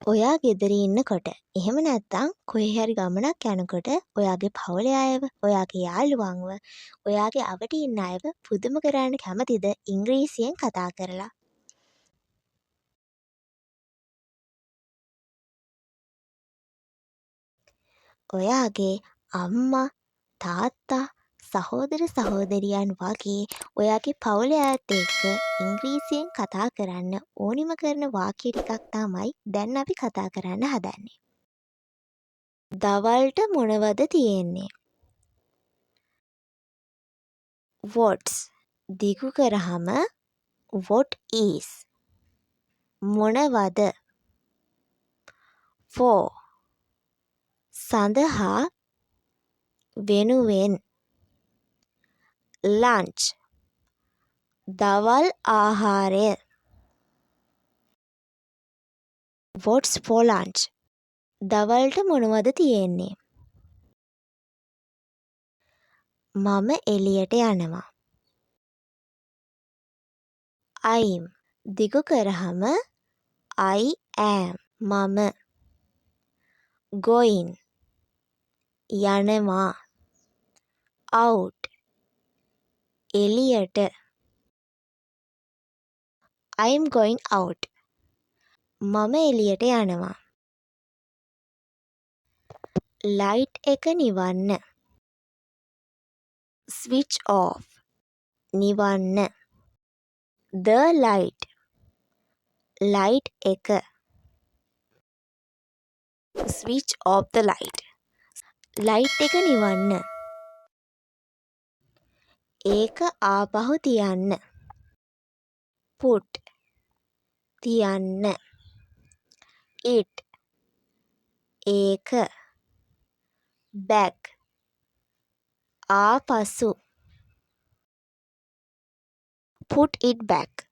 ඔයා ගෙදර ඉන්නකොට එහෙම නැත්නම් කොහේ හරි ගමනක් යනකොට ඔයාගේ පවුලේ අයව, ඔයාගේ යාළුවන්ව, ඔයාගේ අවට ඉන්න අයව පුදුම කරන්න කැමතිද ඉංග්‍රීසියෙන් කතා කරලා? ඔයාගේ අම්මා, තාත්තා, සහෝදර සහෝදරියන් වගේ ඔයාගේ පවුලේ අයත් එක්ක ඉංග්‍රීසියෙන් කතා කරන්න ඕනිම කරන වාක්‍ය ටිකක් තමයි දැන් අපි කතා කරන්න හදන්නේ. දවල්ට මොනවද තියෙන්නේ? what's දිගු කරහම what is මොනවද for සඳහා වෙනුවෙන් lunch දවල් ආහාරය what's for lunch දවල්ට මොනවද තියෙන්නේ මම එළියට යනවා I'm දිගු කරහම I am මම going යනවා out එළියට I'm going out මම එළියට යනවා light එක නිවන්න switch off නිවන්න the light එක switch off the light එක නිවන්න ඒක ආපහු තියන්න put තියන්න it ඒක back ආපසු put it back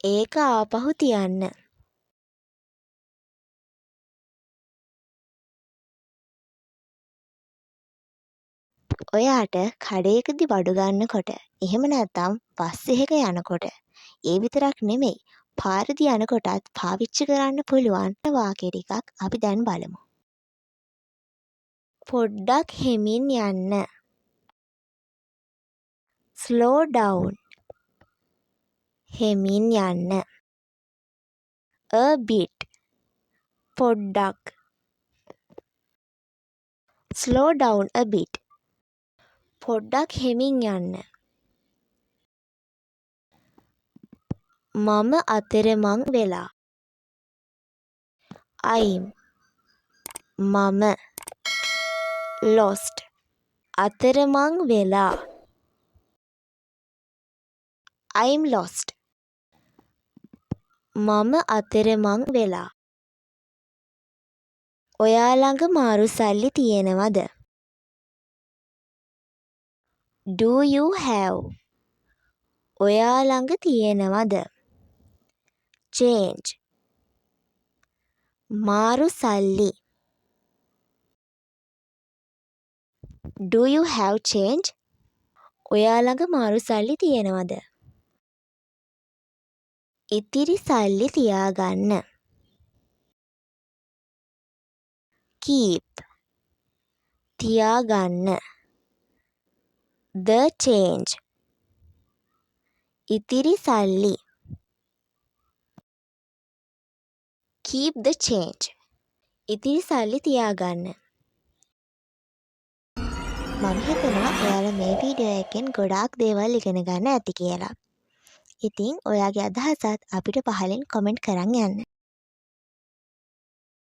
ඒක ආපහු තියන්න ඔයාට කඩේකදී බඩු ගන්නකොට එහෙම නැත්නම් බස් එකක යනකොට ඒ විතරක් නෙමෙයි පාරදී යනකොටත් පාවිච්චි කරන්න පුළුවන් වාක්‍ය ටිකක් අපි දැන් බලමු. පොඩ්ඩක් හෙමින් යන්න. slow down. හෙමින් යන්න. a bit. පොඩ්ඩක්. slow down a bit. පොඩ්ඩක් හෙමින් යන්න. මම අතරමං වෙලා. I'm මම lost අතරමං වෙලා I'm lost මම අතරමං වෙලා ඔයා ළඟ මාරු සල්ලි තියෙනවද? Do you have ඔයා ළඟ තියෙනවද? change මාරු සල්ලි Do you have change? ඔයා ළඟ මාරු සල්ලි තියෙනවද? ඉතිරි සල්ලි තියාගන්න. keep තියාගන්න. the change ඉතිරි සල්ලි. keep the change ඉතිරි සල්ලි තියාගන්න. මම හිතනවා ඔයාලා මේ වීඩියෝ එකෙන් ගොඩාක් දේවල් ඉගෙන ගන්න ඇති කියලා. ඉතින් ඔයාගේ අදහසත් අපිට පහලින් කමෙන්ට් කරන් යන්න.